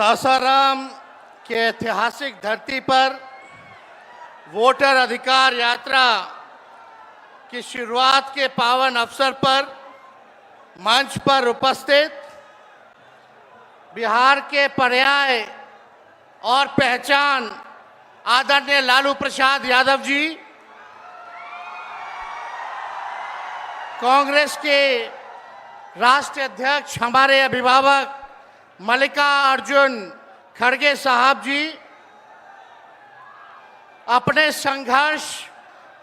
सासाराम के ऐतिहासिक धरती पर वोटर अधिकार यात्रा की शुरुआत के पावन अवसर पर मंच पर उपस्थित बिहार के पर्याय और पहचान आदरणीय लालू प्रसाद यादव जी, कांग्रेस के राष्ट्रीय अध्यक्ष हमारे अभिभावक मल्लिकार्जुन खड़गे साहब जी, अपने संघर्ष,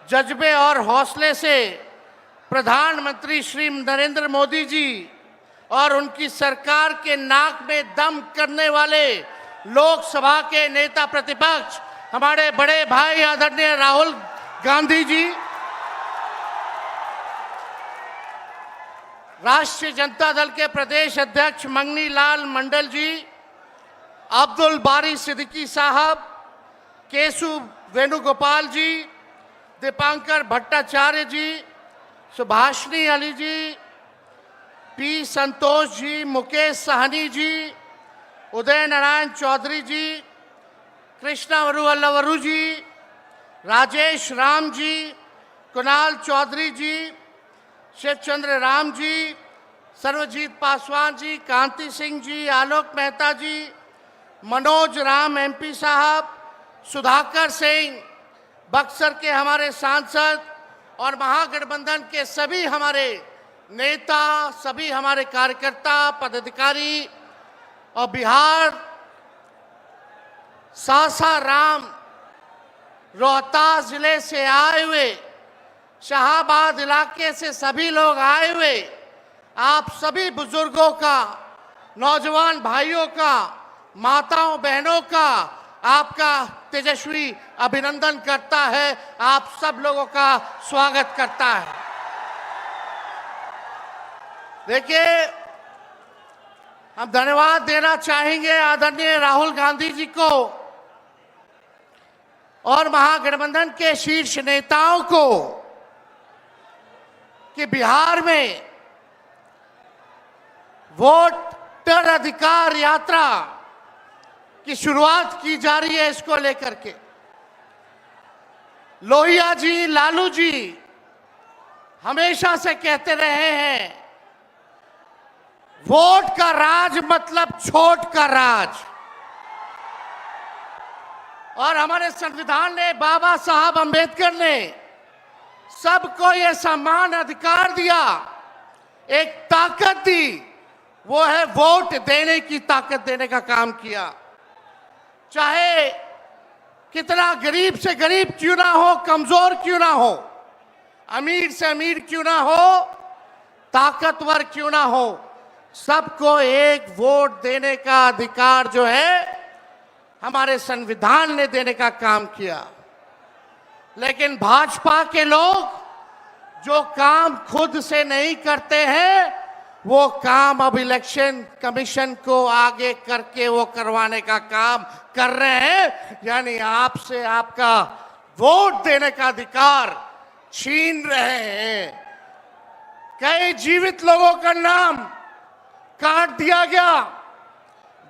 जज्बे और हौसले से प्रधानमंत्री श्री नरेंद्र मोदी जी और उनकी सरकार के नाक में दम करने वाले लोकसभा के नेता प्रतिपक्ष हमारे बड़े भाई आदरणीय राहुल गांधी जी, राष्ट्रीय जनता दल के प्रदेश अध्यक्ष मंगनी लाल मंडल जी, अब्दुल बारी सिद्दीकी साहब, केशु वेणुगोपाल जी, दीपांकर भट्टाचार्य जी, सुभाषिनी अली जी, पी संतोष जी, मुकेश सहनी जी, उदय नारायण चौधरी जी, कृष्णा वरुवल्लवरू जी, राजेश राम जी, कुणाल चौधरी जी, शिवचंद्र राम जी, सर्वजीत पासवान जी, कांति सिंह जी, आलोक मेहता जी, मनोज राम एमपी साहब, सुधाकर सिंह, बक्सर के हमारे सांसद और महागठबंधन के सभी हमारे नेता, सभी हमारे कार्यकर्ता, पदाधिकारी और बिहार सासाराम रोहतास जिले से आए हुए, शाहाबाद इलाके से सभी लोग आए हुए, आप सभी बुजुर्गों का, नौजवान भाइयों का, माताओं बहनों का आपका तेजस्वी अभिनंदन करता है, आप सब लोगों का स्वागत करता है। देखिए, हम धन्यवाद देना चाहेंगे आदरणीय राहुल गांधी जी को और महागठबंधन के शीर्ष नेताओं को कि बिहार में वोटर अधिकार यात्रा की शुरुआत की जा रही है। इसको लेकर के लोहिया जी, लालू जी हमेशा से कहते रहे हैं, वोट का राज मतलब छोट का राज। और हमारे संविधान ने, बाबा साहब अंबेडकर ने सबको ये समान अधिकार दिया, एक ताकत दी, वो है वोट देने की ताकत देने का काम किया। चाहे कितना गरीब से गरीब क्यों ना हो, कमजोर क्यों ना हो, अमीर से अमीर क्यों ना हो, ताकतवर क्यों ना हो, सबको एक वोट देने का अधिकार जो है हमारे संविधान ने देने का काम किया। लेकिन भाजपा के लोग जो काम खुद से नहीं करते हैं, वो काम अब इलेक्शन कमीशन को आगे करके वो करवाने का काम कर रहे हैं, यानी आपसे आपका वोट देने का अधिकार छीन रहे हैं। कई जीवित लोगों का नाम काट दिया गया,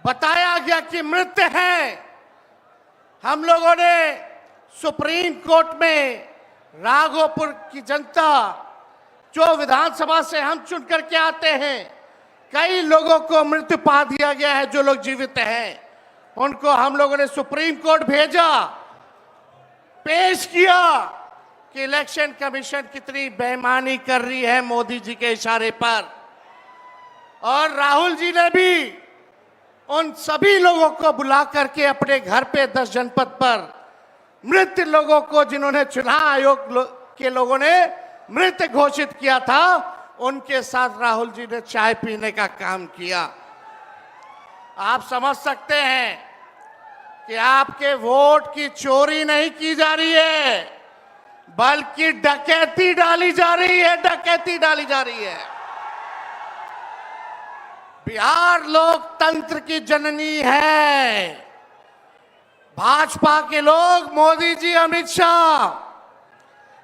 बताया गया कि मृत हैं। हम लोगों ने सुप्रीम कोर्ट में राघोपुर की जनता, जो विधानसभा से हम चुन करके आते हैं, कई लोगों को मृत्यु पा दिया गया है। जो लोग जीवित हैं उनको हम लोगों ने सुप्रीम कोर्ट भेजा, पेश किया कि इलेक्शन कमीशन कितनी बेईमानी कर रही है मोदी जी के इशारे पर। और राहुल जी ने भी उन सभी लोगों को बुला करके अपने घर पे 10 जनपद पर मृत लोगों को, जिन्होंने चुनाव आयोग के लोगों ने मृत घोषित किया था, उनके साथ राहुल जी ने चाय पीने का काम किया। आप समझ सकते हैं कि आपके वोट की चोरी नहीं की जा रही है, बल्कि डकैती डाली जा रही है, डकैती डाली जा रही है। बिहार लोकतंत्र की जननी है। भाजपा के लोग, मोदी जी, अमित शाह,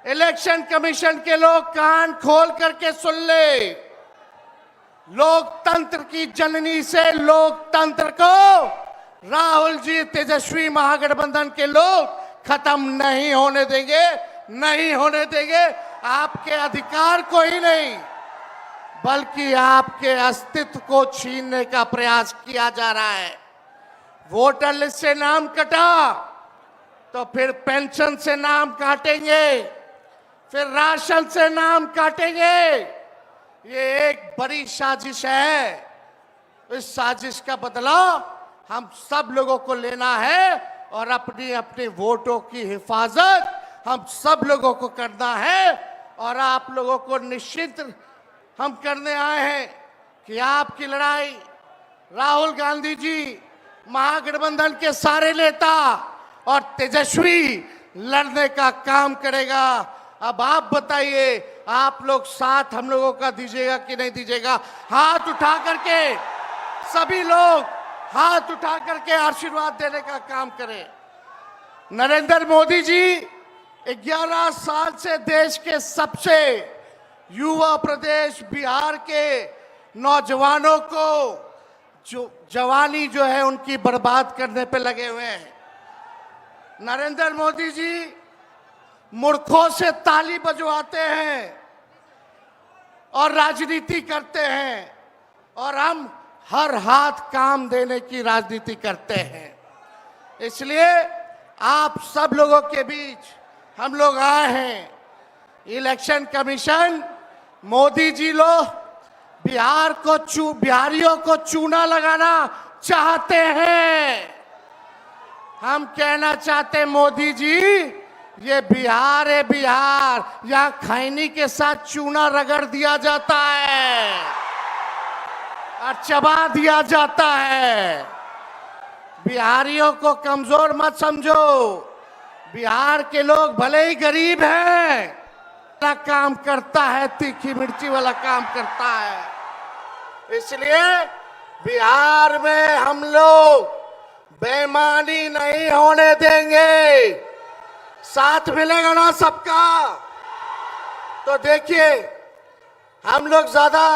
इलेक्शन कमीशन के लोग कान खोल करके सुन ले। लोकतंत्र की जननी से लोकतंत्र को राहुल जी, तेजस्वी महागठबंधन के लोग खत्म नहीं होने देंगे, नहीं होने देंगे। आपके अधिकार को ही नहीं, बल्कि आपके अस्तित्व को छीनने का प्रयास किया जा रहा है। वोटर लिस्ट से नाम कटा तो फिर पेंशन से नाम काटेंगे, फिर राशन से नाम काटेंगे। ये एक बड़ी साजिश है। इस साजिश का बदला हम सब लोगों को लेना है और अपनी अपनी वोटों की हिफाजत हम सब लोगों को करना है। और आप लोगों को निश्चित हम करने आए हैं कि आपकी लड़ाई राहुल गांधी जी, महागठबंधन के सारे नेता और तेजस्वी लड़ने का काम करेगा। अब आप बताइए, आप लोग साथ हम लोगों का दीजिएगा कि नहीं दीजिएगा? हाथ उठा करके सभी लोग हाथ उठा करके आशीर्वाद देने का काम करें। नरेंद्र मोदी जी 11 साल से देश के सबसे युवा प्रदेश बिहार के नौजवानों को जो जवानी जो है उनकी बर्बाद करने पे लगे हुए हैं। नरेंद्र मोदी जी मूर्खों से ताली बजवाते हैं और राजनीति करते हैं, और हम हर हाथ काम देने की राजनीति करते हैं। इसलिए आप सब लोगों के बीच हम लोग आए हैं। इलेक्शन कमीशन, मोदी जी लोग बिहारियों को चूना लगाना चाहते हैं। हम कहना चाहते हैं, मोदी जी, ये बिहार है, बिहार, यहाँ खैनी के साथ चूना रगड़ दिया जाता है और चबा दिया जाता है। बिहारियों को कमजोर मत समझो। बिहार के लोग भले ही गरीब हैं, काम करता है, तीखी मिर्ची वाला काम करता है। इसलिए बिहार में हम लोग बेईमानी नहीं होने देंगे। साथ मिलेगा ना सबका? तो देखिए, हम लोग ज्यादा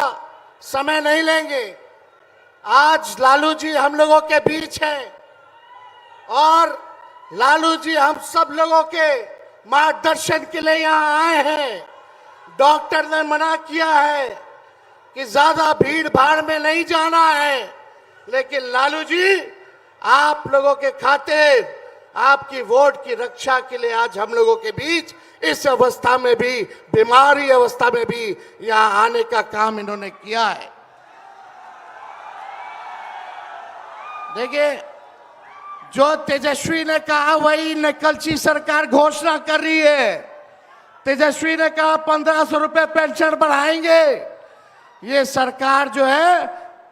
समय नहीं लेंगे। आज लालू जी हम लोगों के बीच हैं और लालू जी हम सब लोगों के मार्गदर्शन के लिए यहाँ आए हैं। डॉक्टर ने मना किया है कि ज्यादा भीड़ भाड़ में नहीं जाना है, लेकिन लालू जी आप लोगों के खातिर, आपकी वोट की रक्षा के लिए आज हम लोगों के बीच इस अवस्था में भी, बीमारी अवस्था में भी यहाँ आने का काम इन्होंने किया है। देखिए, जो तेजस्वी ने कहा वही नकलची सरकार घोषणा कर रही है। तेजस्वी ने कहा 1500 रुपए पेंशन बढ़ाएंगे। ये सरकार जो है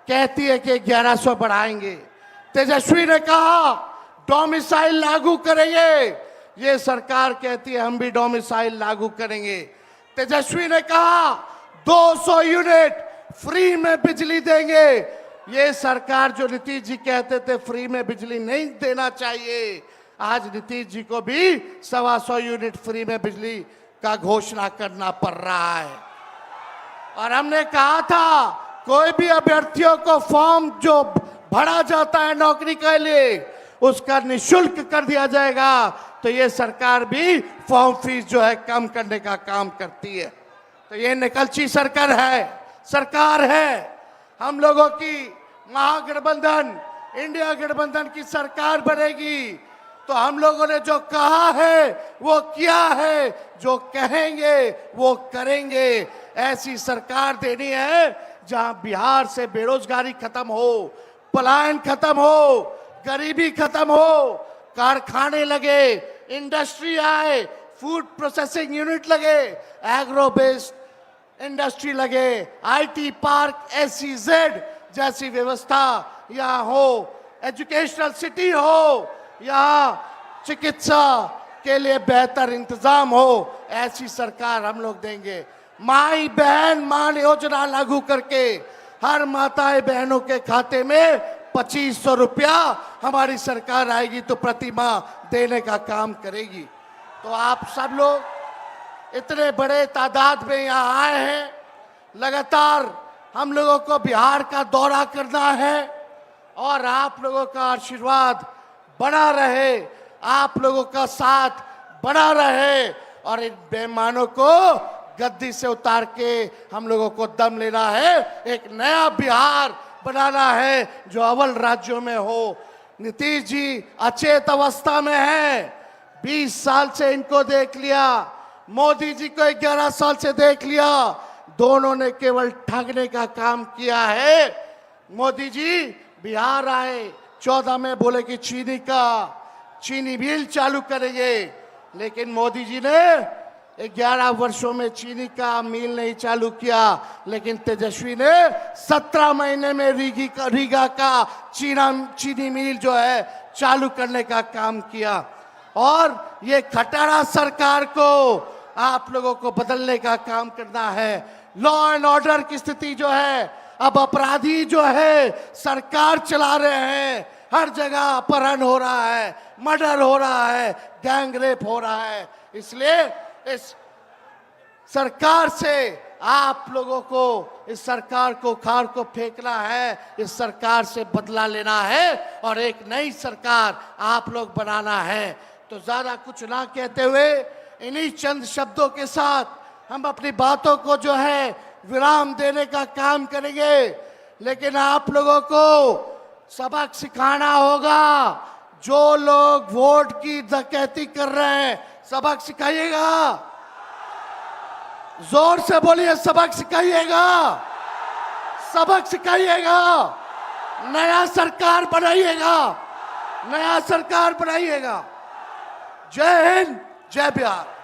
कहती है कि 1100 बढ़ाएंगे। तेजस्वी ने कहा डोमिसाइल लागू करेंगे। ये सरकार कहती है हम भी डोमिसाइल लागू करेंगे। तेजस्वी ने कहा 200 यूनिट फ्री में बिजली देंगे। ये सरकार, जो नीतीश जी कहते थे फ्री में बिजली नहीं देना चाहिए, आज नीतीश जी को भी 125 यूनिट फ्री में बिजली का घोषणा करना पड़ रहा है। और हमने कहा था कोई भी अभ्यर्थियों को फॉर्म जो भरा जाता है नौकरी के लिए, उसका निःशुल्क कर दिया जाएगा। तो ये सरकार भी फॉर्म फीस जो है कम करने का काम करती है। तो ये निकलची सरकार है। हम लोगों की महागठबंधन, इंडिया गठबंधन की सरकार बनेगी तो हम लोगों ने जो कहा है वो किया है, जो कहेंगे वो करेंगे। ऐसी सरकार देनी है जहां बिहार से बेरोजगारी खत्म हो, पलायन खत्म हो, गरीबी खत्म हो, कारखाने लगे, इंडस्ट्री आए, फूड प्रोसेसिंग यूनिट लगे, एग्रो बेस्ड इंडस्ट्री लगे, आईटी पार्क, SEZ जैसी व्यवस्था यहाँ हो, एजुकेशनल सिटी हो, यहाँ चिकित्सा के लिए बेहतर इंतजाम हो। ऐसी सरकार हम लोग देंगे। माई बहन मान योजना लागू करके हर माताएं बहनों के खाते में 2500 रुपया हमारी सरकार आएगी तो प्रति माह देने का काम करेगी। तो आप सब लोग इतने बड़े तादाद में यहाँ आए हैं। लगातार हम लोगों को बिहार का दौरा करना है और आप लोगों का आशीर्वाद बना रहे, आप लोगों का साथ बना रहे और इन बेईमानों को गद्दी से उतार के हम लोगों को दम लेना है, एक नया बिहार बनाना है जो अव्वल राज्यों में हो। नीतीश जी अचेत अवस्था में हैं, 20 साल से इनको देख लिया, मोदी जी को 11 साल से देख लिया, दोनों ने केवल ठगने का काम किया है। मोदी जी बिहार आए, 14 में बोले कि चीनी मिल चालू करेंगे, लेकिन मोदी जी ने 11 वर्षों में चीनी का मिल नहीं चालू किया, लेकिन तेजस्वी ने 17 महीने में रीगा का चीनी मिल जो है चालू करने का काम किया। और ये खटारा सरकार को आप लोगों को बदलने का काम करना है। लॉ एंड ऑर्डर की स्थिति जो है, अब अपराधी जो है सरकार चला रहे हैं, हर जगह अपहरण हो रहा है, मर्डर हो रहा है, गैंग रेप हो रहा है। इसलिए इस सरकार से आप लोगों को, इस सरकार को खार को फेंकना है, इस सरकार से बदला लेना है और एक नई सरकार आप लोग बनाना है। तो ज्यादा कुछ ना कहते हुए इन्हीं चंद शब्दों के साथ हम अपनी बातों को जो है विराम देने का काम करेंगे, लेकिन आप लोगों को सबक सिखाना होगा। जो लोग वोट की डकैती कर रहे हैं, सबक सिखाइएगा, जोर से बोलिए, सबक सिखाइएगा, सबक सिखाइएगा, नया सरकार बनाइएगा, नया सरकार बनाइएगा। जय हिंद, जय बिहार।